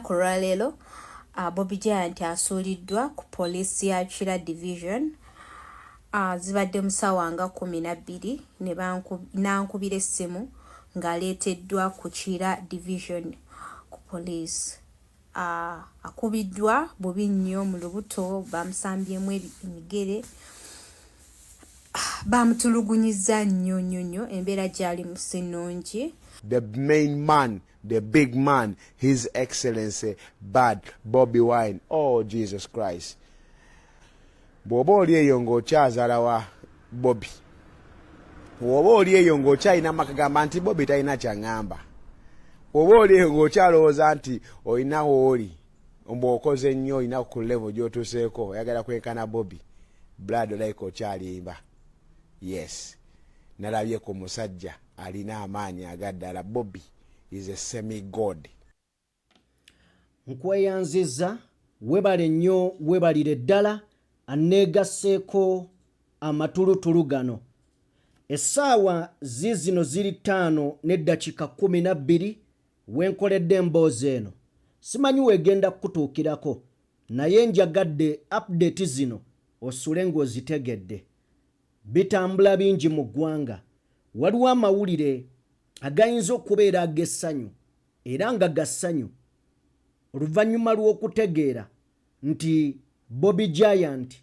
olunaku olwaleero Bobby Giant asuuliddwa ku poliisi ya Kira Division. Zibadde musawa nga 12 n'ankubira essimu ng'aleeteddwa ku Kira Division ku poliisi. Akubiddwa bubi nnyo mu lubuto, bamusambyemu emigere, bamutulugunyizza nnyo embeera gy'ali mu sinungi. The main man, the big man, His Excellency Bad Bobby Wine. Oh, Jesus Christ. Bw'oba oli eyo ng'okyazaala wa Bobby, bw'oba oli eyo ng'okyalina amakagamba nti Bobby talina kyangamba, bw'oba oli eyo ng'okyalowooza nti olina wooli mbw'okoze nnyo olina ku level gy'otuuseeko oyagala kwenkana Bobby, blood like okyalimba. Yes, nalabye ku musajja alina amaanyi agaddala. Bobby is a semi-god. Nkweyanziza, webale nnyo, webalire ddala aneegasseeko amatulutulu gano. Essaawa zino ziri 5:12 wenkoledde emboozi eno. Simanyi wegenda kutuukirako, naye njagadde update zino osule ng'ozitegedde. Bitambula bingi mu ggwanga. Waliwo amawulire agayinza okubeera ag'essanyu era nga gassanyu oluvannyuma lw'okutegeera nti Bobby Giant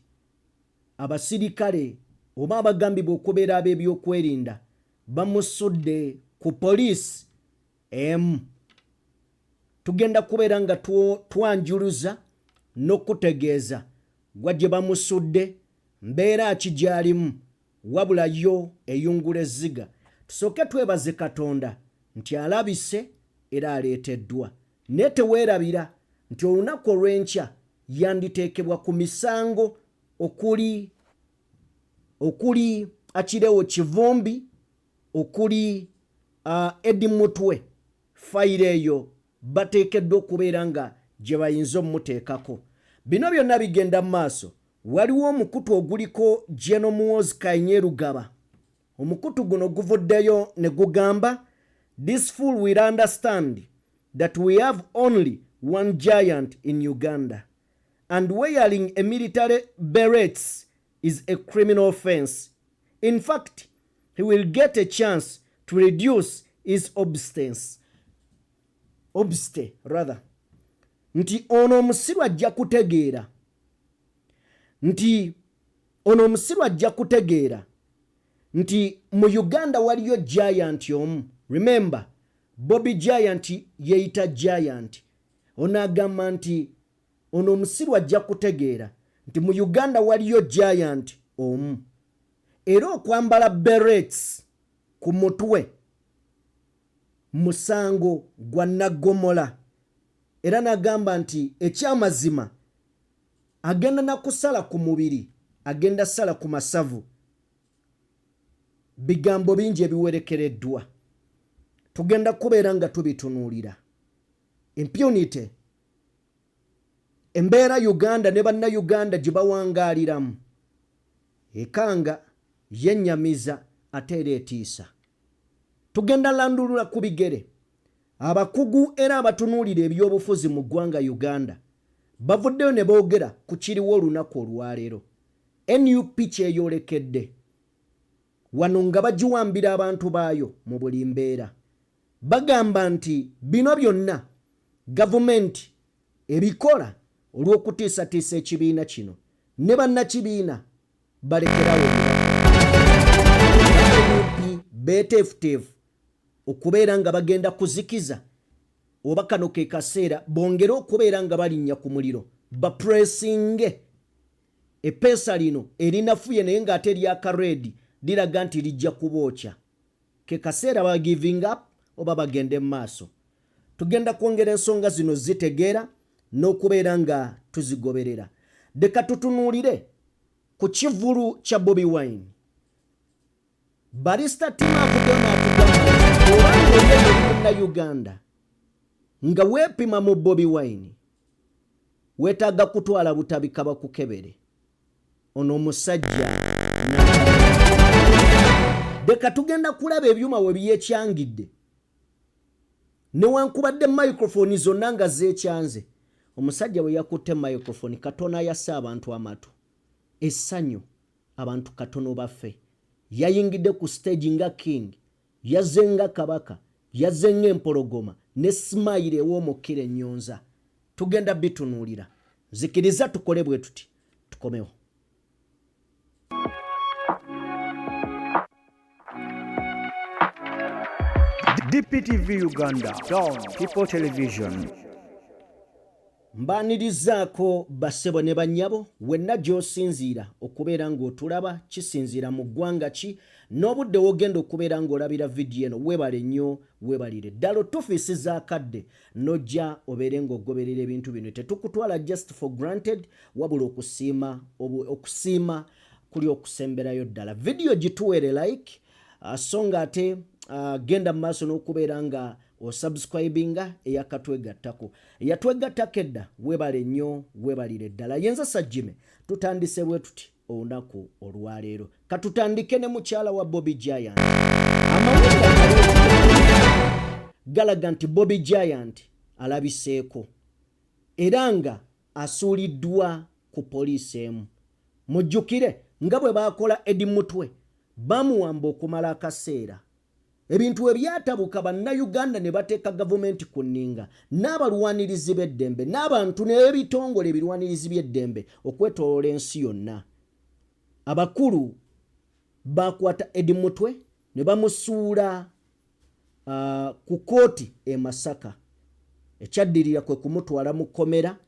abasirikale oba abagambibwa okubeera ab'ebyokwerinda bamusudde ku poliisi emu. Tugenda kubeera nga twanjuluza n'okutegeeza gwa gye bamusudde, mbeera ki gy'alimu, wabula yo eyungula ezziga. Tusooke twebaze Katonda nti alabise era aleeteddwa. Naye teweerabira nti olunaku olw'enkya yanditeekebwa ku misango okuli Akirewo Kivumbi, okuli Eddie Mutwe. Fayiro eyo bateekeddwa okubeera nga gye bayinza omuteekako. Bino byonna bigenda mu maaso. Waliwo omukutu oguliko General Muhoozi Kainyerugaba. Omukutu guno guvuddeyo ne gugamba, "This fool will understand that we have only one giant in Uganda, and wearing a military berets is a criminal offense. In fact, he will get a chance to reduce his obstance." Nti ono omusiru ajja kutegeera nti mu Uganda waliyo giant omu. Remember, Bobby Giant yeeyita giant. Ono agamba nti ono omusiru ajja kutegeera nti mu Uganda waliyo giant omu. Era okwambala berets ku mutwe musango gwa naggomola. Era nagamba nti ekyamazima agenda nakusala ku mubiri, agenda sala ku masavu. Bigambo bingi ebiwerekereddwa. Tugenda kubeera nga tubitunuulira. Impunity, embeera Uganda ne bannayuganda gye bawangaaliramu ekanga yennyamiza ate era etiisa. Tugenda landulula ku bigere. Abakugu era abatunuulira ebyobufuzi mu ggwanga Uganda bavuddeyo ne boogera ku kiriwo olunaku olwaleero. NUP kyeyolekedde wano nga bagiwambira abantu baayo mu buli mbeera. Bagamba nti bino byonna gavumenti ebikola olw'okutiisatiisa ekibiina kino ne bannakibiina balekerawo. NUP beeteefuteefu okubeera nga bagenda kuzikiza oba kano ke kaseera bongere okubeera nga balinnya ku muliro bapuresinge. Epeesa lino erinafuye naye ng'ate ery'akareedi liraga nti lijja kubookya. Ke kaseera ba giving up oba bagende mu maaso. Tugenda kwongera ensonga zino zitegeera n'okubeera nga tuzigoberera. Leka tutunuulire ku kivulu kya Bobby Wine. Barista Timothy n'atugamba obanga oli Munnayuganda nga weepima mu Bobby Wine weetaaga kutwala butabika bakukebere. Ono omusajja leka tugenda kulaba ebyuma we byekyangidde newankubadde microphone zonna nga zeekyanze omusajja bwe yakutte microphone katono yasse abantu amatu essanyu abantu katono baffe yayingidde ku stage nga king yazze nga kabaka yazze ng'empologoma ne smile ew'omukkira ennyonza tugenda bitunuulira zikiriza tukole bwe tuti tukomewo. DPTV Uganda, Dawn People Television. Mbanirizaako bassebo ne bannyabo wenna gy'osinziira okubeera ng'otulaba kisinziira mu ggwanga ki n'obudde wogenda okubeera ng'olabira vidiyo eno weebale nnyo weebalire ddala otufiisi zaakadde n'ojja obeere ng'ogoberera ebintu bino tetukutwala just for granted wabula okusiima kuli okusemberayo ddala vidiyo gituwere like so nga ate genda mu maaso n'okubeera nga osubscribinga eyakatwegattako eyatwegattako edda weebale nnyo weebalire ddala yenza sajjime tutandise bwe tuti olunaku olwaleero katutandike ne mukyala wa Bobby Giant amawulire galaga nti Bobby Giant alabiseeko era nga asuuliddwa ku poliisi emu mujjukire nga bwe baakola Eddie Mutwe bamuwamba okumala akaseera ebintu ebyatabuka bannayuganda ne bateeka gavumenti ku nninga n'abalwanirizi b'eddembe n'abantu n'ebitongole ebirwanirizi by'eddembe okwetoloola ensi yonna abakulu bakwata Eddie Mutwe ne bamusuula ku kooti e Masaka ekyaddirira kwe kumutwala mu kkomera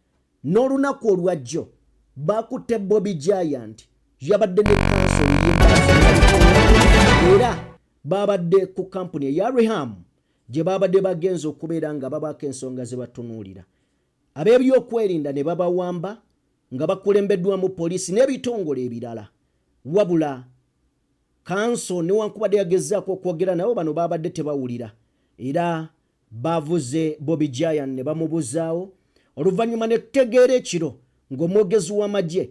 n'olunaku olwajjo bakutte Bobby Giant yabadde ne kansoli era babadde ku kampuni eya Reham gye babadde bagenza okubeera nga babaako ensonga ze batunuulira ab'ebyokwerinda ne babawamba nga bakulembeddwamu poliisi n'ebitongole ebirala wabula kanso newankubadde yagezaako okwogera nabo bano babadde tebawulira era bavuze Bobby Giant ne bamubuzaawo oluvannyuma ne tutegeera ekiro ng'omwogezi w'amagye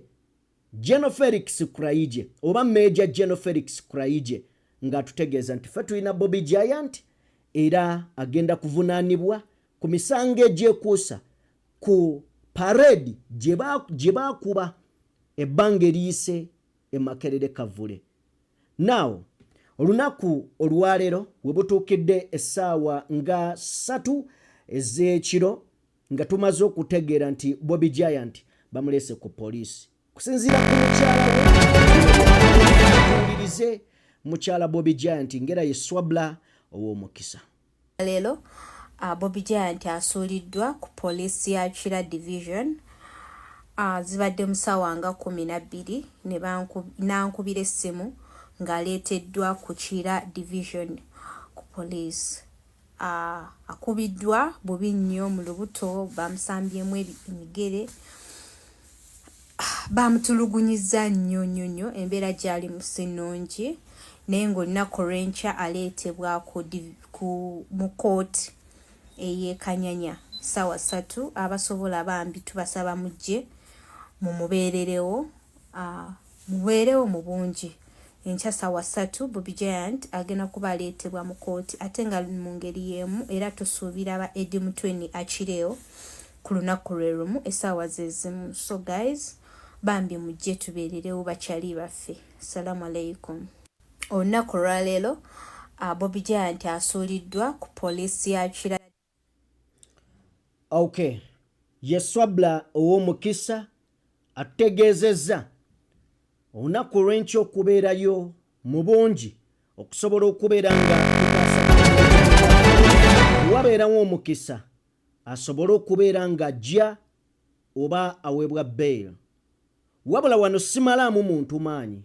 General Felix Kuraije oba Major General Felix Kuraije ng'atutegeeza nti ffe tulina Bobby Giant era agenda kuvunaanibwa ku misango egyekuusa ku parade gye baakuba ebbanga eriyise e Makerere Kavule. Now olunaku olwaleero we butuukidde essaawa nga 3 ez'ekiro nga tumaze okutegeera nti Bobby Giant bamulese ku poliisi kusinziira ku mukyala we mukyala Bobby Giant ngera ye Swabla ow'omukisa. Leero Bobby Giant asuuliddwa ku poliisi ya Kira Division zibadde musawa nga 12 ne nankubira essimu ng'aleeteddwa ku Kira Division ku poliisi. Akubiddwa bubi nnyo mu lubuto bamusambyemu emigere bamutulugunyizza nnyo embeera gy'ali mu sinungi naye ng'olunaku lw'enkya aleetebwa mu kooti ey'Ekanyanya ssaawa 3 abasobola bambi tubasaba mujje mumubeererewo mubeerewo mu bungi enkya ssaawa 3 Bobby Giant agenda kuba aleetebwa mu kooti ate nga mu ngeri y'emu era tusuubira aba Eddie Mutwe akireewo ku lunaku lwe lumu essaawa ze zimu. So guys bambi mujje tubeererewo bakyali baffe. Assalamu alaikum. Olunaku lwaleero Bobby Giant asuuliddwa ku poliisi ya Kira. Okay. Ye Swabla ow'omukisa ategeezezza olunaku lw'enkya okubeerayo mu bungi okusobola okubeera nga wabeerawo omukisa asobole okubeera nga ajja oba aweebwa bail. Wabula wano simalaamu muntu maanyi.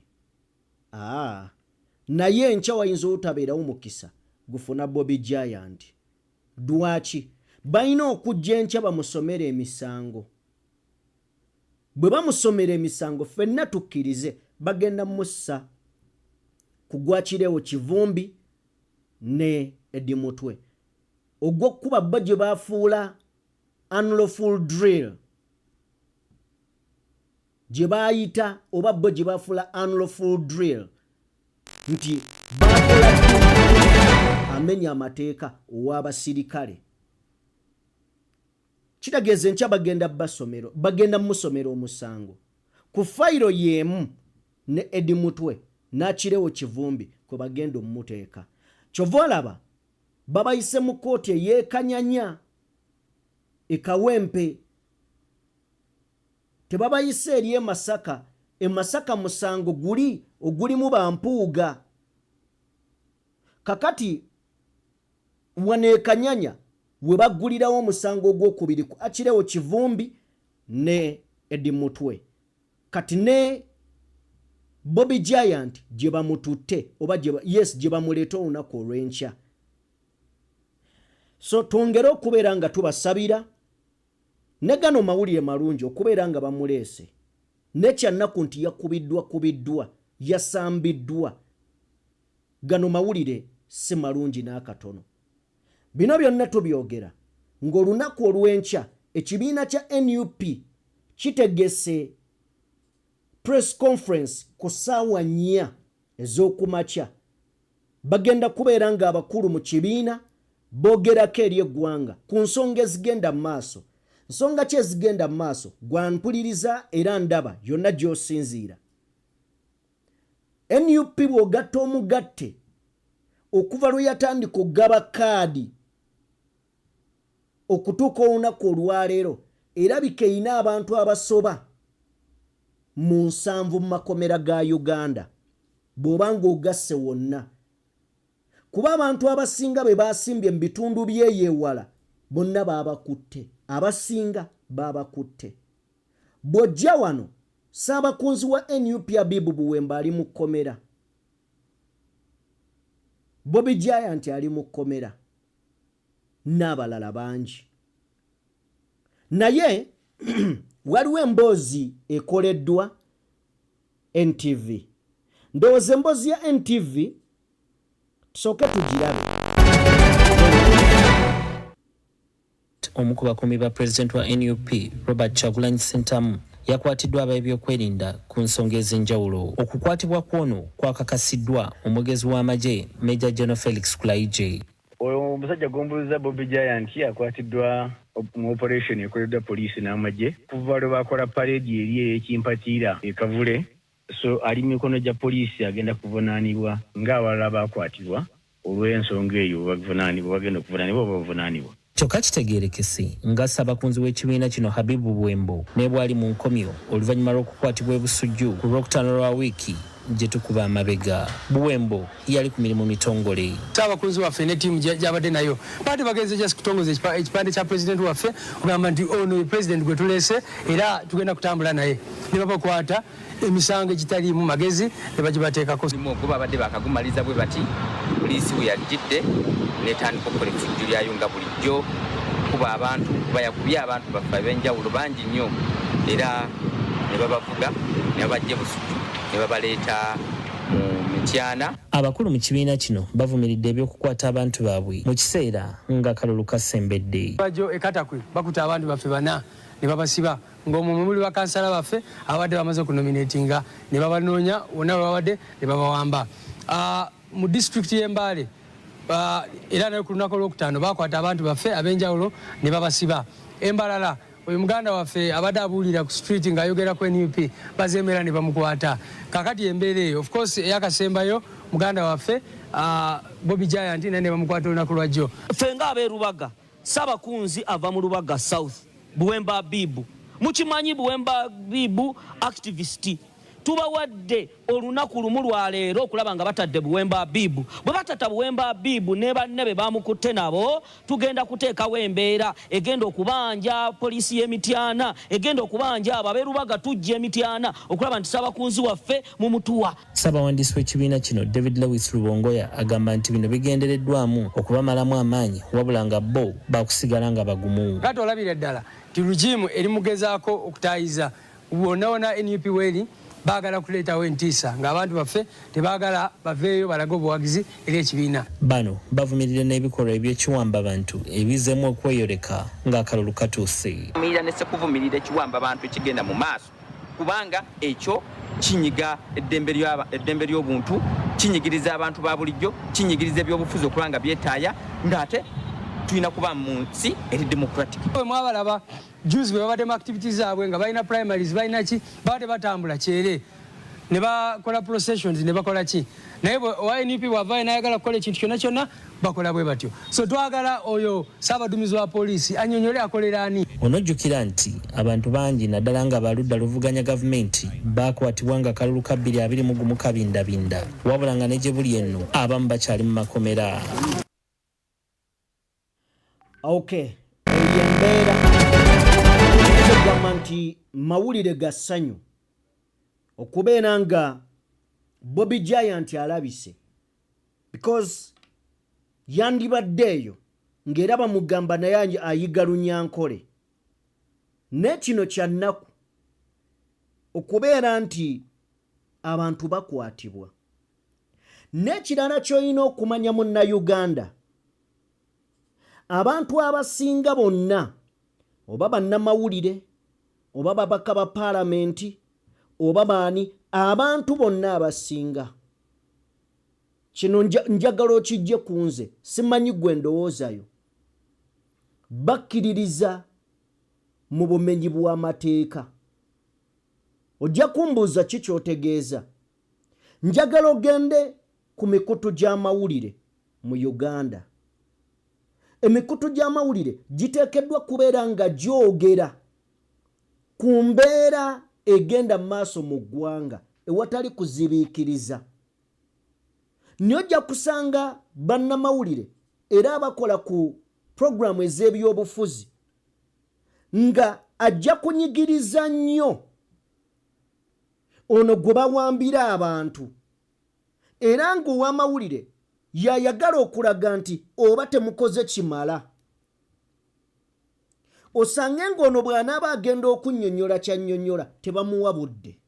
Naye enkya wayinza obutabeerawo mukisa gufuna Bobby Giant. Dwaki? Balina okujja enkya bamusomera emisango. Bwe bamusomera emisango ffenna tukkirize bagenda mussa kugwakirewo Kivumbi ne Eddie Mutwe. Ogw'okuba bo gye baafuula unlawful drill gye baayita oba bo gye baafuula unlawful drill nti bakola amenya amateeka ow'abasirikale kitageze ncha bagenda musomero omusango ku fayiro yemu ne Eddie Mutwe n'Akirewo Kivumbi kwe bagenda omuteeka. Kyova olaba babayise mu kooti eyeekanyanya ekawempe, tebabayise eri Masaka. Masaka musango ogulimu bampuuga. Kakati waneekanyanya we baggulirawo omusango ogwokubiri ku Akirewo Kivumbi ne Eddie Mutwe. Kati ne Bobby Giant gye bamututte oba gye bamuleeta olunaku olw'enkya. So twongere okubeera nga tubasabira ne gano mawulire malungi okubeera nga bamuleese. Nekyannaku nti yakubiddwa yasambiddwa. Gano mawulire si malungi n'akatono. Bino byonna tubyogera ng'olunaku olw'enkya ekibiina kya NUP kitegese press conference ku ssaawa 4 ez'okumakya. Bagenda kubeera nga abakulu mu kibiina boogerako eri eggwanga ku nsonga ezigenda mu maaso. Nsonga ki ezigenda mu maaso? Gwampuliriza era ndaba yonna gy'osinziira. NUP bw'ogatta omugatte okuva lwe yatandika okugaba kaadi okutuuka olunaku olwaleero erabika erina abantu abasoba mu 7 mu makomera ga Uganda bw'oba ng'ogasse wonna. Kuba abantu abasinga be basimbye mu bitundu by'eyeewala bonna baabakutte. Abasinga baabakutte. Bw'ojja wano Ssaabakunzi wa NUP Abibu Buwemba ali mu kkomera. Bobby Giant ali mu kkomera. N'abalala bangi. Naye waliwo emboozi ekoleddwa NTV. Ndowooza emboozi ya NTV tusooke tugirabe. Omu ku bakuumi ba President wa NUP Robert Kyagulanyi Ssentamu yakwatiddwa ab'ebyokwerinda ku nsonga ez'enjawulo. Okukwatibwa kwono kwakakasiddwa omwogezi w'amagye Major General Felix Kulaije. Omusajja gombuliza Bobby Giant yakwatiddwa mu operation ekoleddwa poliisi n'amagye kuva lwe bakola parade eri ekimpatiira ekavule. So ali mikono gya poliisi agenda kuvunaanibwa ng'abalala bakwatibwa olw'ensonga eyo bagenda okuvunaanibwa oba bavunaanibwa. Kyokka kitegeerekese nga Ssaabakunzi w'ekibiina kino Habibu Buwembo ne bwali mu nkomyo oluvannyuma lw'okukwatibwa ebusujju ku Lwokutaano lwa wiiki gye tukuba amabega. Buwembo yali ku mirimu mitongole. Ssaabakunzi waffe ne ttiimu gy'abadde nayo baali bagenze just kutongoza ekipande kya pulezidenti waffe okugamba nti ono pulezidenti gwe tuleese era tugenda kutambula naye ne babakwata emisango egitaliimu magezi ne bagibateekako. Gwe babadde bakagumaliza bwe bati poliisi we yalijjidde n'etandika okukola effujjo lyayo nga bulijjo kuba abantu bayakubye abantu baffe ab'enjawulo bangi nnyo era ne babavuga ne babajja busujju ne babaleeta mu Mityana. Abakulu mu kibiina kino bavumiridde ebyokukwata abantu baabwe mu kiseera nga kalulu kasembedde. Bajo ekatakwe bakuta abantu baffe bana ne babasiba ng'omwo muli bakansala baffe abadde bamaze okunominatinga ne babanoonya wonna babadde ne babawamba. Mu district y'Embale era nayo ku lunaku olwokutaano bakwata abantu baffe ab'enjawulo ne babasiba. Embalala oyo muganda waffe abadde abuulira ku street ng'ayogera ku NUP bazemera ne bamukwata. Kakati embeera eyo of course eyakasembayo muganda waffe Bobby Giant ne bamukwata olunaku lwajjo. Ffe ng'ab'erubaga Ssaabakunzi ava mu Lubaga South Buwemba Abibu. Mukimanyi Buwemba Abibu activist. Tubawadde olunaku lumu lwaleero okulaba nga batadde Buwemba Abibu. Bwe batata Buwemba Abibu ne banne be bamukutte nabo tugenda kuteekawo embeera egenda okubanja poliisi y'Emityana, egenda okubanja abo ab'erubaga tujja Emityana okulaba nti Ssaabakunzi waffe mu mutuwa. Ssaabawandiisi w'ekibiina kino David Lewis Rubongoya agamba nti bino bigendereddwamu okubamalamu amaanyi wabula nga bo bakusigala nga bagumu. Kati olabira ddala ti lugimu eri mugezaako okutaayiza wonna NUP weri baagala kuleetawo entiisa ng'abantu baffe tebaagala baveeyo balage obuwagizi eri ekibiina. Bano bavumirira n'ebikolwa eby'ekiwamba abantu ebizeemu okweyoleka ng'akalulu katuuse. Mirira ne sekuvumirira ekiwamba abantu ekigenda mu maaso kubanga ekyo kinyiga eddembe ly'obuntu, kinyigiriza abantu ba bulijjo, kinyigiriza ebyobufuzi okulanga byetaaya ng'ate tulina kuba mu nsi eri democratic. Mwabalaba juzi bwe babadde mu activities zaabwe nga balina primaries balina ki babadde batambula kyere ne bakola processions ne bakola ki naye NUP bw'avaayo n'ayagala kukola ekintu kyonna kyonna bakola bwe batyo. So twagala oyo Ssaabaduumizi wa poliisi annyonnyole akolera ani. Onojjukira nti abantu bangi naddala nga baludda luvuganya gavumenti baakwatibwa nga kalulu ka 2021 kabindabinda wabula nga ne gye buli enno abamu bakyali mu makomera. Okay, embeera egamba nti mawulire ga ssanyu okubeera nga Bobby Giant alabise because yandibaddeeyo ng'era bamugamba naye ayiga Lunyankole. Ne kino kya nnaku okubeera nti abantu bakwatibwa. N'ekirala ky'olina okumanya Munnayuganda, abantu abasinga bonna oba bannamawulire oba babaka ba paalamenti oba baani, abantu bonna abasinga kino njagala okijje ku nze simanyi gwe ndowoozayo bakkiririza mu bumenyi bw'amateeka. Ojja kumbuuza ki ky'otegeeza. Njagala ogende ku mikutu gy'amawulire mu Uganda. Emikutu gy'amawulire giteekeddwa kubeera nga gyogera ku mbeera egenda maaso mu ggwanga ewatali kuzibiikiriza. Nyojja kusanga bannamawulire era abakola ku programu ez'ebyobufuzi nga ajja kunyigiriza nnyo ono gwe bawambira abantu era ng'ow'amawulire yayagala okulaga nti oba temukoze kimala. Osange ng'ono bw'anaaba agenda okunnyonnyola kyannyonnyola tebamuwa budde.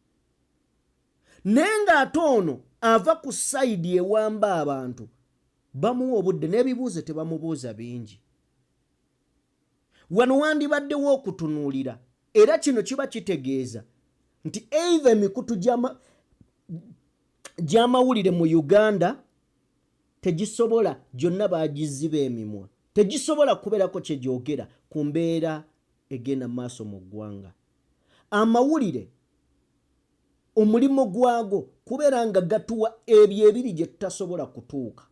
Naye ng'ate ono ava ku sayidi ewamba abantu bamuwa obudde n'ebibuuzo tebamubuuza bingi. Wano wandibaddewo okutunuulira era kino kiba kitegeeza nti either emikutu gy'amawulire mu Uganda tegisobola gyonna baagiziba emimwa, tegisobola kubeerako kye gyogera ku mbeera egenda maaso mu ggwanga. Amawulire omulimo gwago kubeera nga gatuwa ebyo ebiri gye tutasobola kutuuka.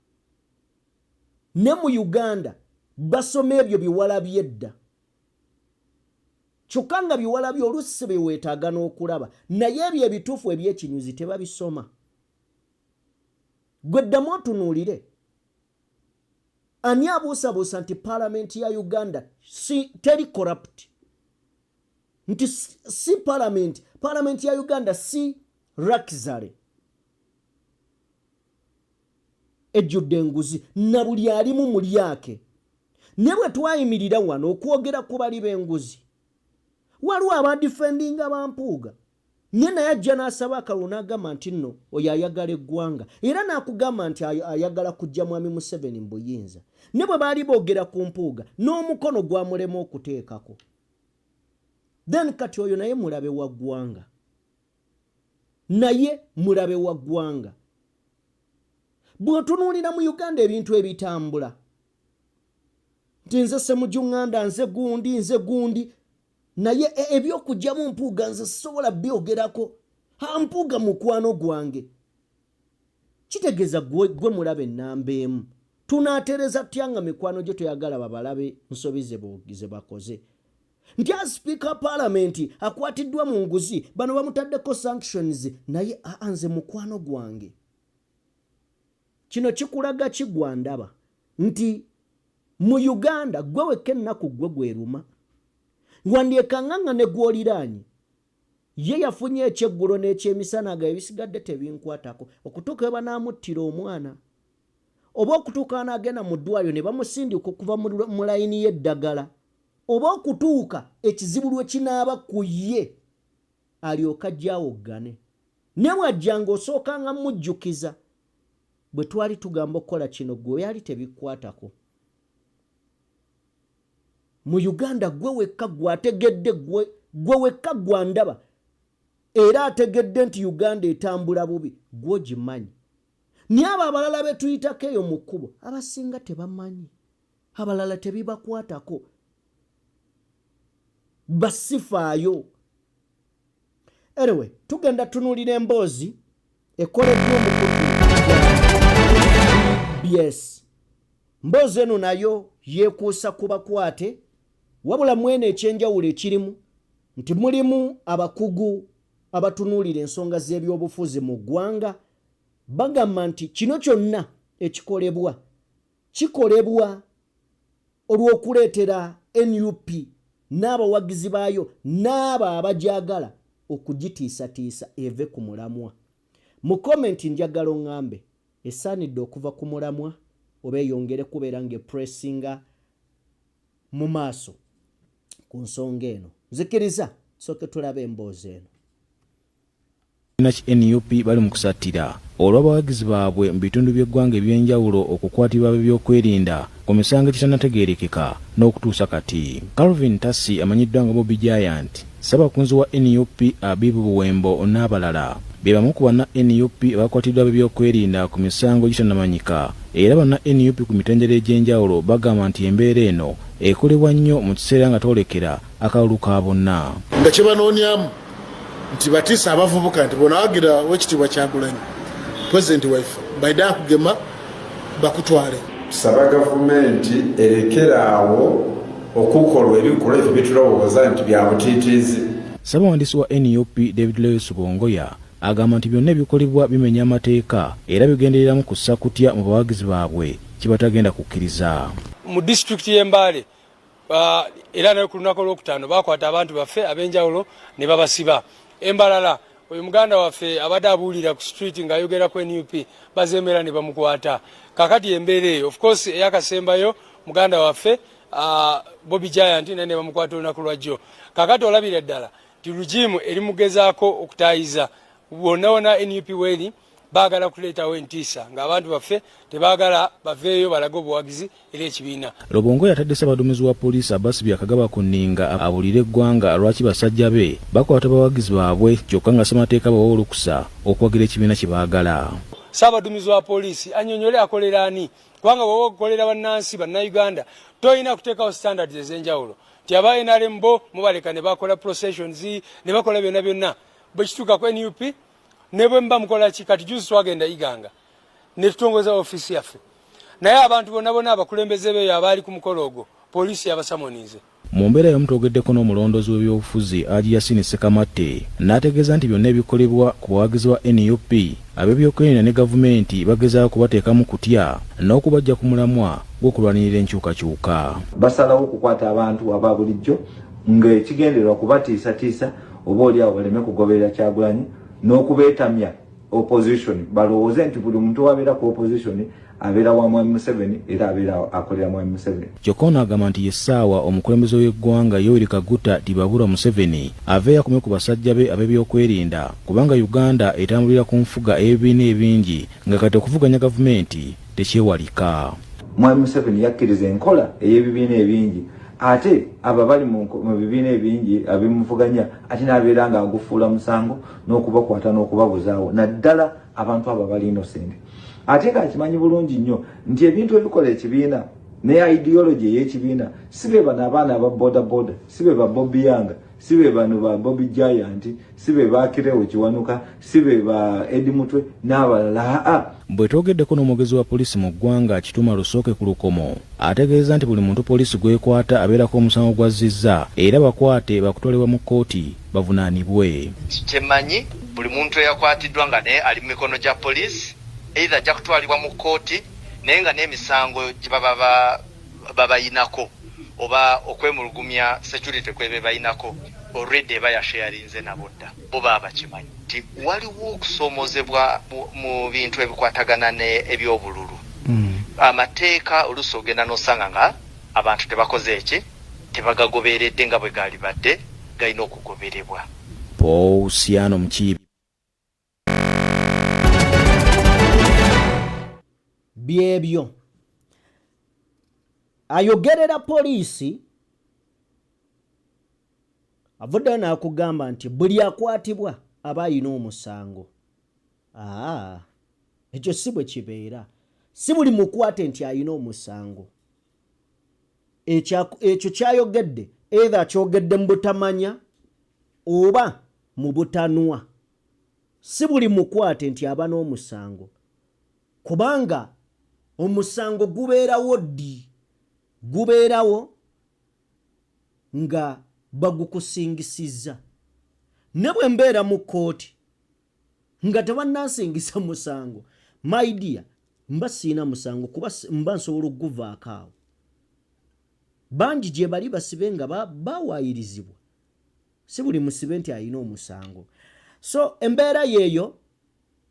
Ne mu Uganda basoma ebyo biwala by'edda kyokka nga biwala byo oluusi bye weetaaga n'okulaba naye ebyo ebituufu eby'ekinyuzi tebabisoma. Gwe ddamu otunuulire ani abuusabuusa nti paalamenti ya Uganda teri corrupt, nti si paalamenti ya Uganda si rakizale ejjudde enguzi na buli alimu mu lyake. Ne bwe twayimirira wano okwogera ku bali b'enguzi waliwo abadifendinga bampuuga nye naye ajja n'asaba akalulu n'agamba nti nno oyo ayagala eggwanga era n'akugamba nti ayagala kujja mwami Museveni mu buyinza. Ne bwe baali boogera ku mpuuga n'omukono gwamulema okuteekako. Then kati oyo naye mulabe wa ggwanga, naye mulabe wa ggwanga. Bw'otunuulira mu Uganda ebintu ebitambula nti nze Ssemujjuŋŋanda nze gundi naye ebyokujja mu mpuuga nze sobola byogerako. Mpuuga mukwano gwange kitegeeza gwe mulabe ennamba emu. Tunaatereza tutya nga mikwano gye toyagala babalabe nsobi ze bakoze nti Speaker Parliament akwatiddwa mu nguzi bano bamutaddeko sanctions naye nze mukwano gwange. Kino kikulaga kigwandaba nti mu Uganda gwe wekka ennaku gwe gweruma wandyekanganga ne gwoliraanye ye yafunye ekyeggulo n'ekyemisana nga ebisigadde tebinkwatako okutuuka we banaamuttira omwana oba okutuuka anaagenda mu ddwaliro ne bamusindika okuva mu layini y'eddagala oba okutuuka ekizibu lwe kinaaba ku ye alyoka ajjawoggane. Ne bw'ajjanga osookanga mujjukiza bwe twali tugamba okukola kino gwe yali tebikwatako. Mu Uganda gwe wekka gwategedde gwe wekka gwandaba era ategedde nti Uganda etambula bubi gwogimanyi. Naye abo abalala be tuyitako eyo mu kkubo abasinga tebamanyi. abalala tebibakwatako basifaayo. Anyway, tugenda tunulira emboozi ekoleddwa omukutu BS. Mboozi eno nayo yeekuusa ku bakwate, wabula mwene ekyenjawulo ekirimu nti mulimu abakugu abatunuulira ensonga z'ebyobufuzi mu ggwanga. Bagamba nti kino kyonna ekikolebwa kikolebwa olw'okuleetera NUP n'abawagizi baayo n'aba abajagala okugitiisatiisa eve ku mulamwa. Mu komenti njagala oŋŋambe esaanidde okuva ku mulamwa oba eyongere kubeera ng'epressinga mu maaso ku nsonga eno. Nzikiriza soke tulabe emboozi eno. NUP bali mu kusattira olw'abawagizi baabwe mu bitundu by'eggwanga ebyenjawulo okukwatibwa ebyokwerinda ku misango egitannategeerekeka n'okutuusa kati. Calvin Tassi amanyiddwa nga Bobby Giant, Ssabakunzi wa NUP Abibu Buwembo n'abalala be bamu ku banna NUP abakwatiddwa ebyokwerinda ku misango egitannamanyika, era banna NUP ku mitendera egy'enjawulo bagamba nti embeera eno ekolebwa nnyo mu kiseera nga twolekera akalulu ka bonna. Nga kye banoonyamu nti batiisa abavubuka nti bonawagira w'ekitiibwa Kyagulanyi pulezidenti waffe baidde akugema bakutwale. Tusaba gavumenti erekeraawo okukolwa ebikolwa ebyo bitulowooza nti bya butiitiizi. Ssaabawandiisi wa NUP David Lewis Bongoya agamba nti byonna ebikolebwa bimenya amateeka era bigendereramu kussa kutya mu bawagizi baabwe kibatagenda kukkiriza. Mu disitulikiti y'Embaale era nayo ku lunaku olwokutaano bakwata abantu baffe ab'enjawulo ne babasiba. Embalala oyo muganda waffe abadde abuulira ku street ng'ayogera ku NUP bazemera ne bamukwata. Kakati embeera eyo of course eyakasembayo muganda waffe Bobby Giant ne bamukwata olunaku lwajjo. Kakati olabira ddala ti lugimu eri mugezaako okutaayiza wonna NUP weri baagala kuleetawo entiisa ng'abantu baffe tebaagala baveeyo balaga obuwagizi eri ekibiina. Lobongo yatadde Ssaabaduumizi wa poliisi Abbas Byakagaba ku nninga abuulire eggwanga lwaki basajja be bakwata bawagizi baabwe kyokka nga ssemateeka bawa olukusa okuwagira ekibiina kye baagala. Ssaabaduumizi wa poliisi annyonnyole akolera ani, kubanga bw'oba okukolera bannansi bannayuganda toyina kuteekawo standards ez'enjawulo nti aba NRM bo mubaleka ne bakola processions ne bakola byonna byonna bwe kituuka ku NUP ne bwe mba mukola ki. Kati juzi twagenda Iganga ne tutongoza ofiisi yaffe naye abantu bonna abakulembeze beeyo abaali ku mukolo ogwo poliisi yabasamonize. Mu mbeera y'omu twogeddeko n'omulondoozi w'ebyobufuzi Haji Yasin Sekamatte n'ategeeza nti byonna ebikolebwa ku bawagizi wa NUP ab'ebyokwerinda ne gavumenti bagezaako kubateekamu kutya n'okubajja ku mulamwa gw'okulwanirira enkyukakyuka. Basalawo okukwata abantu aba bulijjo ng'ekigendererwa kubatiisatiisa oba oliawo baleme kugoberera Kyagulanyi n'okubeetamya opposition balowooze nti buli muntu wabeera ku opposition abeera wa Mwami Museveni era abeera akolera Mwami Museveni. Kyokka ono agamba nti yessaawa omukulembeze w'eggwanga Yoweri Kaguta Tibabula Museveni aveeya kumwe ku basajja be ab'ebyokwerinda kubanga Uganda etambulira ku nfuga ebibiina ebingi nga kati okuvuganya gavumenti tekyewalika. Mwami Museveni yakkiriza enkola ey'ebibiina ebingi ate aba bali mu bibiina ebingi abimuvuganya ate n'abeera nga agufuula musango n'okubakwata n'okubabuzaawo naddala abantu abo bali innocent. Ate ng'akimanyi bulungi nnyo nti ebintu ebikola ekibiina ne ideology ey'ekibiina si be bano abaana aba boda boda, si be ba Bobby Yanga, si be bano ba Bobby Giant, si be ba Kirewo Kiwanuka, si be ba Eddie Mutwe n'abalala. Bwe twogeddeko n'omwogezi wa poliisi mu ggwanga Kituma Lusooke ku Lukomo ategeeza nti buli muntu poliisi gwekwata abeerako omusango gw'azzizza era bakwate bakutwalibwa mu kkooti bavunaanibwe. Kyemanyi buli muntu eyakwatiddwa nga naye ali mu mikono gya poliisi either ajja kutwalibwa mu kkooti naye nga n'emisango gye baba babayinako oba okwemulugumya security kwebe bayinako already eba yasharinze nabo dda bo baba bakimanyi nti waliwo okusoomozebwa mu bintu ebikwatagana ebyobululu. Amateeka oluusi ogenda n'osanga nga abantu tebakoze eki tebagagoberedde nga bwe gaali badde galina okugoberebwa. Paul Siano Mukiibi. Byebyo ayogerera poliisi avuddeyo n'akugamba nti buli akwatibwa aba ayina omusango. Ekyo si bwe kibeera, si buli mukwate nti ayina omusango. ekyo kyayogedde either kyogedde mu butamanya oba mu butanwa. Si buli mukwate nti aba n'omusango, kubanga omusango gubeerawo ddi, gubeerawo nga bagukusingisizza. Ne bwe mbeera mu kkooti nga tebannasingisa musango, my dear, mba siina musango kuba mba nsobola okuguvaako awo. Bangi gye bali basibe nga bawaayirizibwa, si buli musibe nti alina omusango. So embeera yeeyo,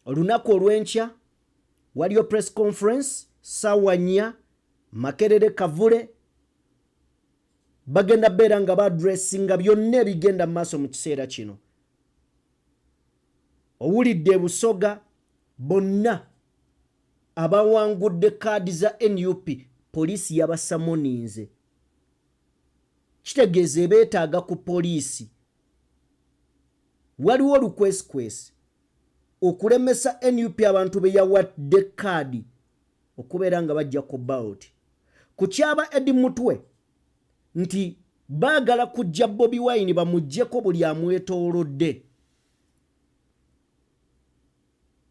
olunaku olw'enkya waliyo press conference ssaawa 4 Makerere Kavule bagenda beera nga baadressinga byonna ebigenda mu maaso mu kiseera kino. Owulidde Busoga bonna abawangudde kaadi za NUP poliisi yabasamoninze. Kitegeeza beetaaga ku poliisi. Waliwo olukwesikwesi okulemesa NUP abantu be yawadde kaadi okubeera nga bajja ku ballot. Ku kyaba Eddie Mutwe nti baagala kujja Bobi Wine bamuggyeko buli amwetoolodde.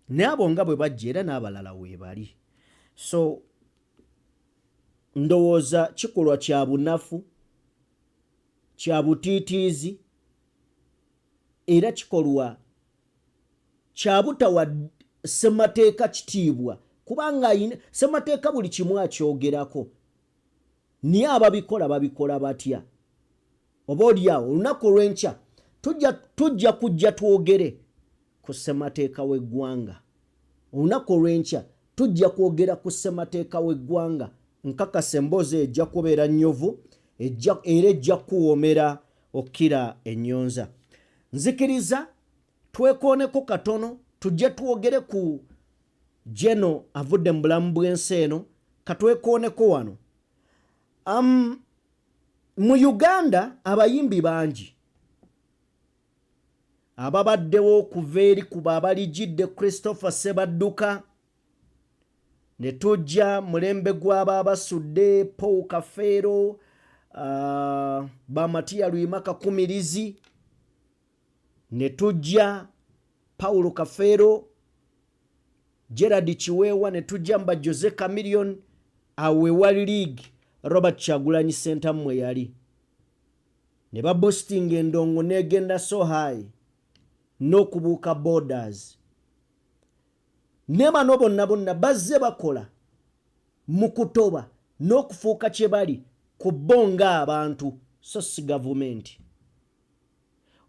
N'abo nga bwe bajja era n'abalala weebali. So ndowooza kikolwa kya bunafu, kya butiitiizi, era kikolwa kya butawa ssemateeka kitiibwa, kubanga ssemateeka buli kimu akyogerako. Naye ababikola babikola batya? Oba oliawo olunaku olw'enkya tujja kujja twogere ku ssemateeka w'eggwanga. Olunaku olw'enkya tujja kwogera ku ssemateeka w'eggwanga. Nkakasa emboozi ejja kubeera nnyovu era ejja kuwoomera okukira ennyonza. Nzikiriza twekooneko katono tujje twogere ku Jeno avudde mu bulamu bw'ensi eno. Katwekooneko wano. Mu Uganda abayimbi bangi ababaddewo okuva eri kuba abalijjidde Christopher Sebadduka, ne tujja mulembe gw'aba abasudde Paul Kafeero, Bamatiya Lwimaka Kumirizi, ne tujja Paulo Kafeero, Gerard Chiwewa, ne tujja mba Jose Chameleon, awe wali league Robert Kyagulanyi Ssentamu mwe yali. Ne baboosting endongo negenda so high n'okubuuka borders. Ne bano bonna bazze bakola mu kutoba n'okufuuka kye bali ku bonga abantu, so si gavumenti.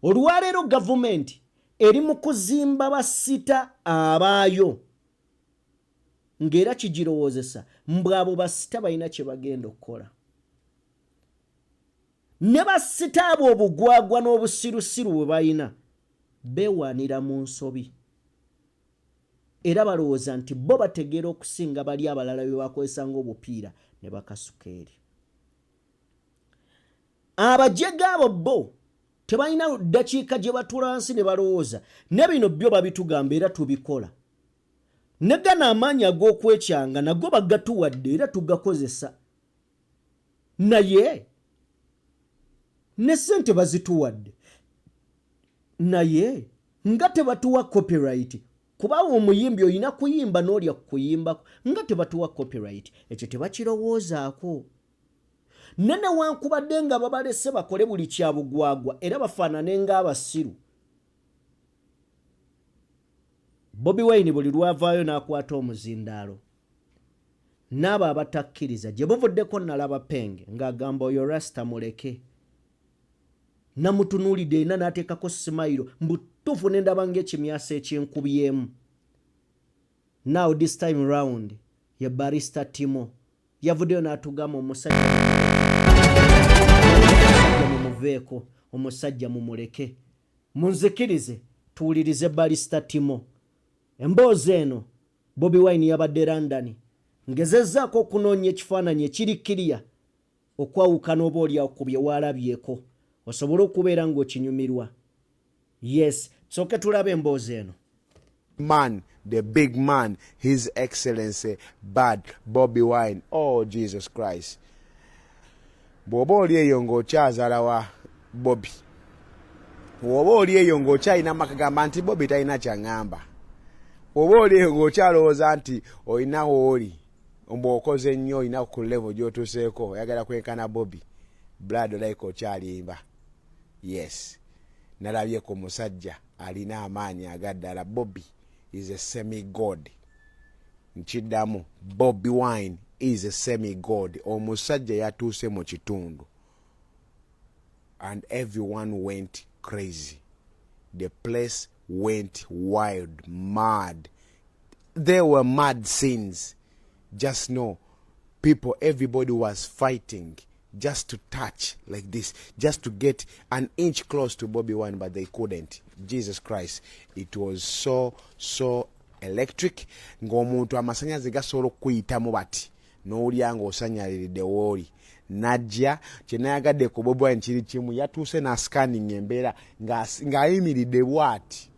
Olwaleero gavumenti eri mu kuzimba basita abaayo ng'era kigirowoozesa mbw abo basita balina kye bagenda okukola. Ne basita abo obugwagwa n'obusirusiru bwe balina beewaanira mu nsobi. Era balowooza nti bo bategeera okusinga bali abalala be bakozesa ng'obupiira ne bakasuka eri. Abajega abo bo tebalina ddakiika gye batula nsi ne balowooza ne bino byo babitugamba era tubikola. Ne gana amaanyi ag'okwekyanga nago bagatuwadde era tugakozesa. Naye ne ssente bazituwadde. Naye nga tebatuwa copyright, kuba omuyimbi olina kuyimba n'olya kuyimbako, nga tebatuwa copyright, ekyo tebakirowoozaako. Nene wankubadde nga babalese bakole buli kyabugwagwa era bafaanane ng'abasiru. Bobi Wine buli lwavaayo n'akwata omuzindaalo. N'abo abatakkiriza gye buvuddeko nalaba Penge ng'agamba oyo Rasta muleke. Namutunuulidde era n'ateekako simayiro mbutuufu ne ndaba ng'ekimyasa ekyenkubyemu. Now this time round ye Barrister Timo yavuddeyo n'atugamba omusajja mumuveeko, omusajja mumuleke. Munzikirize tuwulirize Barrister Timo. Emboozi eno Bobi Wine yabadde London ngezezzaako okunoonya ekifaananyi ekirikkiriya okwawukana oba olyawo ku bye waalabyeko osobole okubeera ng'okinyumirwa. Yes, soke tulabe emboozi eno. Man, the big man, His Excellency Bad Bobi Wine. Oh, Jesus Christ. bw'oba oli eyo ng'okyazaala wa Bobby, oba oli eyo ng'okyalina makagamba nti Bobby talina kyaŋŋamba, oba oli eyo ng'okyalowooza nti olina wooli mbw'okoze nnyo olina ku level gy'otuuseeko oyagala kwenkana Bobby, blood like okyalimba. Yes, nalabye ku musajja alina amaanyi agaddala. Bobby is a semi-god. Nkiddamu, Bobi Wine is a semi-god. Omusajja yatuuse mu kitundu. And everyone went crazy. The place went wild, mad. There were mad scenes. Just know, people, everybody was fighting just to touch like this, just to get an inch close to Bobi Wine, but they couldn't. Jesus Christ, it was so electric. Ng'omuntu amasanyaze gasobola okuyitamu bati n'olya ng'osanyaliridde wooli. Najja kyenayagadde ku Bobi Wine kiri kimu, yatuuse na scanning embeera ng'ayimiridde bw'ati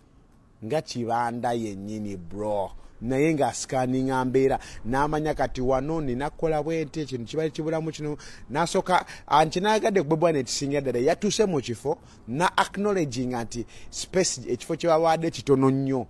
nga kibanda yennyini bro, naye nga scanninga mbeera n'amanya kati wano ninakola bwente kintu kibali kibulamu kino n'asooka kyenayagadde ku Bobi Wine ekisinga ddala yatuuse mu kifo na acknowledging nti space ekifo kye babawadde kitono nnyo.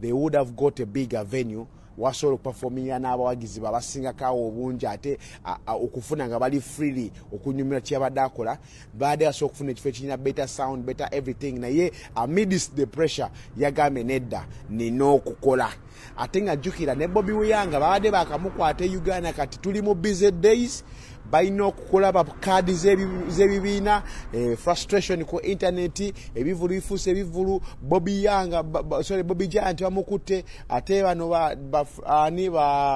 They would have got a bigger venue wasobola okuperforminga n'abawagizi babasingako obungi ate okufuna nga bali freely okunyumira kyabadde akola baadde asobola okufuna ekifo ekirina better sound, better everything, naye amidst the pressure yagambye nedda nina okukola. Ate nga jjukira ne Bobi Wine baadde bakamukwata Uganda kati tuli mu busy days, balina okukola kaadi z'ebibiina, frustration ku internet, ebivulu bifuuse ebivulu. Bobi Giant bamukutte, ate bano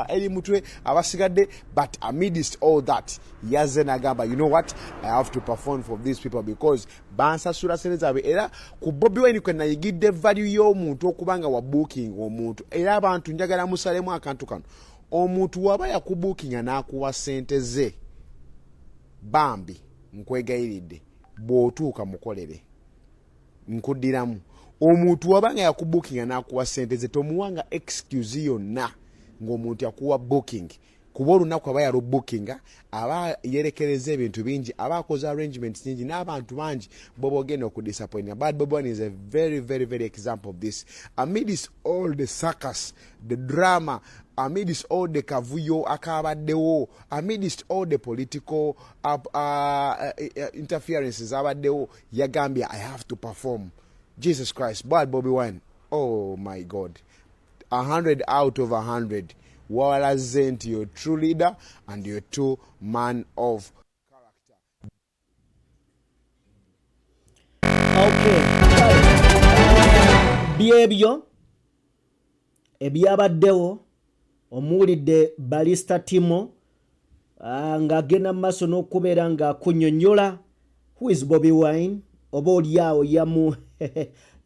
eri mutwe abasigadde, but amidst all that yazze n'agamba, you know what, I have to perform for these people because bansasula sente zaabwe. Era ku Bobi Wine kwe nayigidde value y'omuntu okubanga wa booking omuntu, era abantu njagala musalemu akantu kano, omuntu waba yakubuukinga n'akuwa sente ze bambi nkwegayiridde bw'otuuka mukolere nkuddiramu. Omuntu wabanga yakubuukinga n'akuwa sente ze tomuwanga excuse yonna ng'omuntu yakuwa booking, kuba olunaku aba yalubookinga aba yerekereza ebintu bingi, aba akoze arrangements nyingi n'abantu bangi boba ogenda okudisappointinga. But Bobi Wine is a very example of this. Amidst all the circus, the drama, amidst all the kavuyo akabaddewo, amidst all the political interferences abaddewo, yagambye I have to perform. Jesus Christ. But Bobi Wine, oh my God, 100 out of 100. Walaze nti you're a true leader and you're a true man of character. Okay. Byebyo ebyabaddewo omuwulidde Balista Timo ng'agenda mu maaso n'okubeera ng'akunnyonnyola who is Bobi Wine, oba oliawo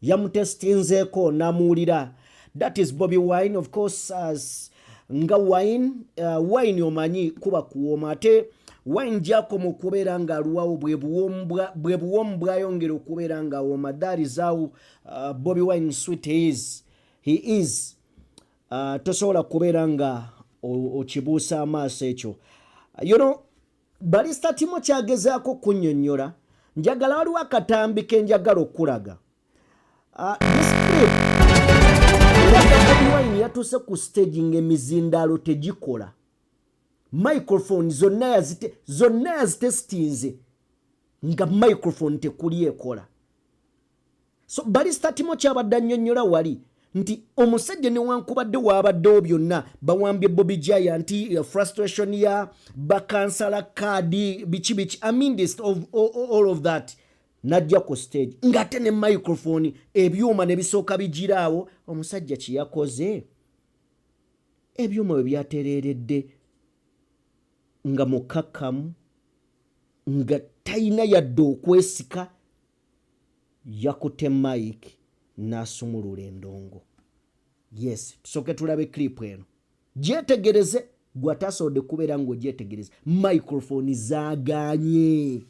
yamutestinzeeko n'amuwulira. That is Bobi Wine, of course, as nga wine wine omanyi kuba kuwooma, ate wine gyakoma okubeera nga aluwawo bwe buwomu bwayongera okubeera nga wooma. That is how Bobi Wine sweet he is. tosobola kubeera nga okibuusa amaaso ekyo. Barista Timo kyagezaako kunnyonnyola, njagala waliwo akatambi ke njagala okulaga. This clip eraga Bobi Wine yatuuse ku stage ng'emizindaalo tegikola. Microphone zonna yazitesitinze nga microphone tekuli ekola. So Barista Timo kyabadde annyonnyola wali nti omusajja newankubadde waabaddewo byonna bawambye Bobby Giant, frustration ya bakansala kaadi biki I mean this of all of that najja ku stage ngate ne microphone ebyuma ne bisooka bijiraawo. Omusajja kiyakoze ebyuma bwe byatereeredde nga mukakkamu nga tayina yadde okwesika, yakute mike n'asumulula endongo. Yes, tusooke tulabe clip eno. Gyetegereze gwatasoodde kubeera ng'ogyetegereze. Microphone zaaganye.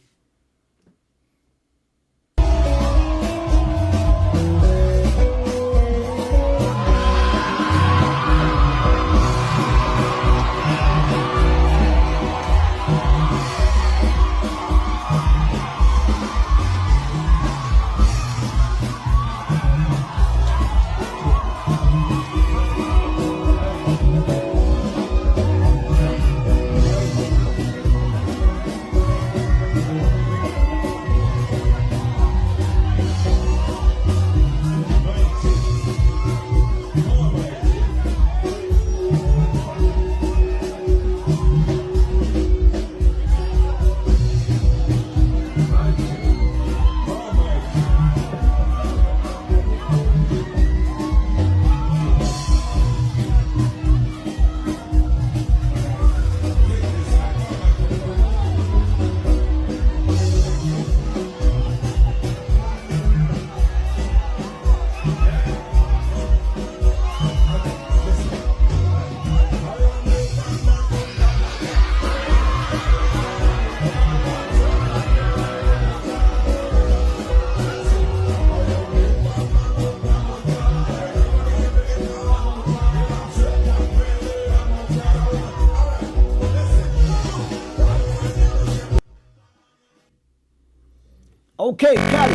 Okay, kale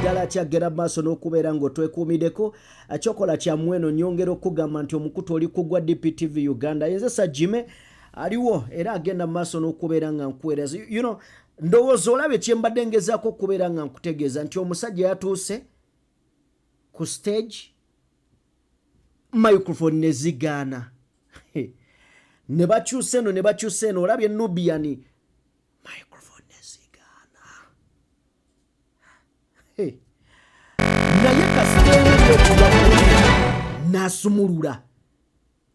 ddala kyagera maaso n'okubeera ng'otwekuumiddeko. Kyokola kyamweno nyongera okugamba nti omukutu oli kugwa DPTV Uganda yenze Sajime aliwo era agenda maaso n'okubeera nga nkuweereza. Ndowooza olabe kye mbadde ngezaako okubeera nga nkutegeeza nti omusajja yatuuse ku stage microphone ne zigaana. Ne bakyusa eno olabye Nubian naye kasita n'asumulula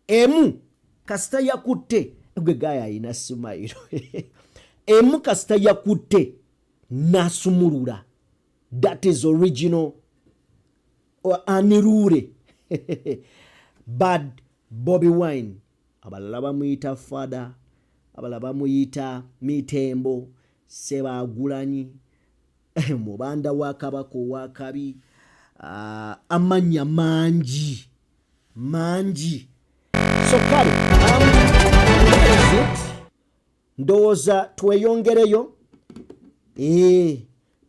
emu kasita yakutte gwe gaya ayina sumayiro emu kasita yakutte n'asumulula. That is original anirure. Bad Bobi Wine abalala bamuyita fada, abalala bamuyita mitembo, Sebagulanyi, mubanda wa kabaka ow'akabi, amanya mangi. So kale ndowooza tweyongereyo.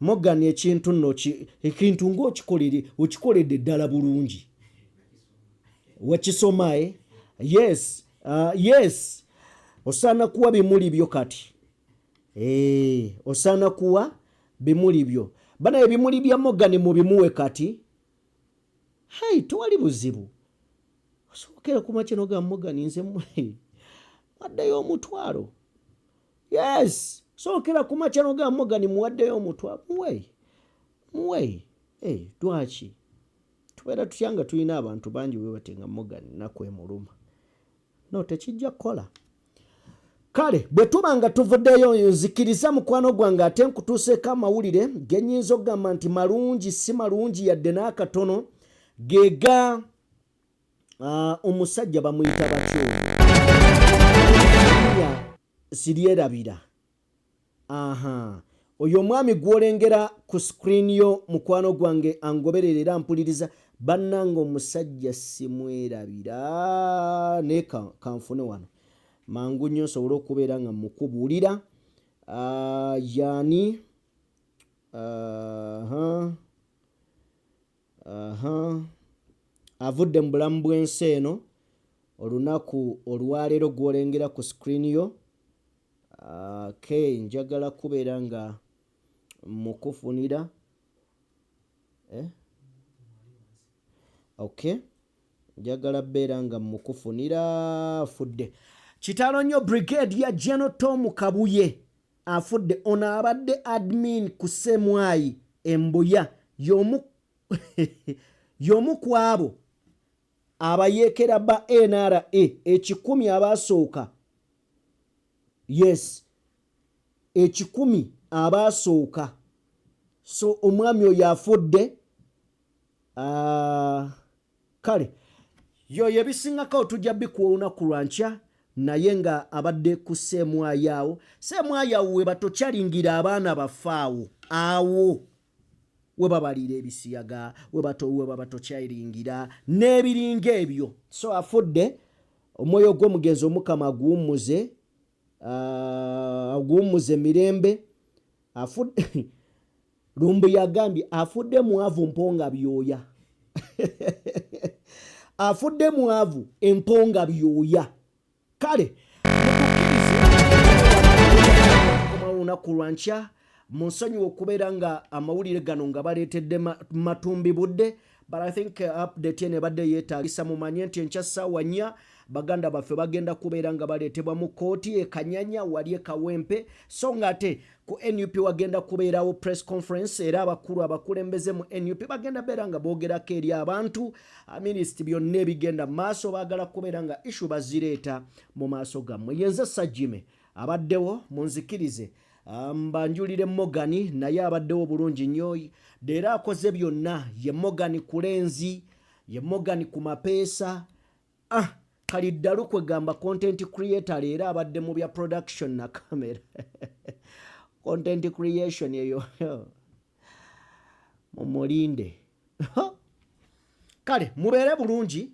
Morgan ekintu nno ekintu ng'okikoledde ddala bulungi wakisomaye. Yes osaana kuwa bimuli byo kati. Osaana kuwa bimuli byo bana ebimuli bya Morgan mubimuwe kati. Tewali buzibu. Osookera kuma kino ga Morgan nze mwaddeyo omutwalo. Yes, sookera kuma kino ga Morgan muwaddeyo omutwalo. Muwe. Dwaki tubeera tutyanga tulina abantu bangi webatenga Morgan nakwemuluma. No, tekijja kukola. Kale bwe tuba nga tuvuddeyo nzikiriza mukwano gwange ate nkutuuseeko amawulire genyinza okugamba nti malungi si malungi yadde n'akatono gega omusajja bamuyita batyo siryerabira. Oyo omwami gw'olengera ku screen yo mukwano gwange angoberera era mpuliriza bannanga omusajja simwerabira naye kanfune wano mangu nnyo nsobole okubeera nga mukubuulira yani avudde mu bulamu bw'ensi eno olunaku olwaleero gw'olengera ku screen yo njagala kubeera nga mukufunira njagala beera nga mukufunira afudde kitalo nnyo Brigadier General Tom Kabuye afudde ono abadde admin ku Ssemwayi Embuya y'omu ku abo abayeekera ba NRA 10 abaasooka yes 10 abaasooka so omwami oyo afudde kale yoyo ebisingako tujja bikuwona ku lwankya naye nga abadde ku Ssemwayi awo Ssemwayi awo we batokyalingira abaana bafaawo awo we babaliira ebisiyaga we baba tokyalingira n'ebiringa ebyo so afudde omwoyo gw'omugenzi omukama aguwummuze mirembe afudde Lumbu yagambye afudde mwavu mponga byoya afudde mwavu emponga byoya kale olunaku lwankya munsonyiwa okubeera nga amawulire gano nga baleetedde matumbi budde but I think update ene badde yeetaagisa mumanye nti enkya ssaawa 4 baganda baffe bagenda kubeera nga baleetebwa mu kooti ekanyanya wali ekawempe so nga ate ku NUP wagenda kubeerawo press conference era abakulu abakulembeze mu NUP bagenda beera nga boogerako eri abantu minisiti byonna ebigenda mu maaso baagala kubeera nga issue bazireeta mu maaso gammwe yenze Sajjime abaddewo munzikirize mbanjulire Mogani naye abaddewo bulungi nnyo era akoze byonna ye Mogani kulenzi ye Mogani ku mapeesa kaliddalu kwegamba content creator era abadde mu bya production na camera content creation eyo mumulinde kale mubeere bulungi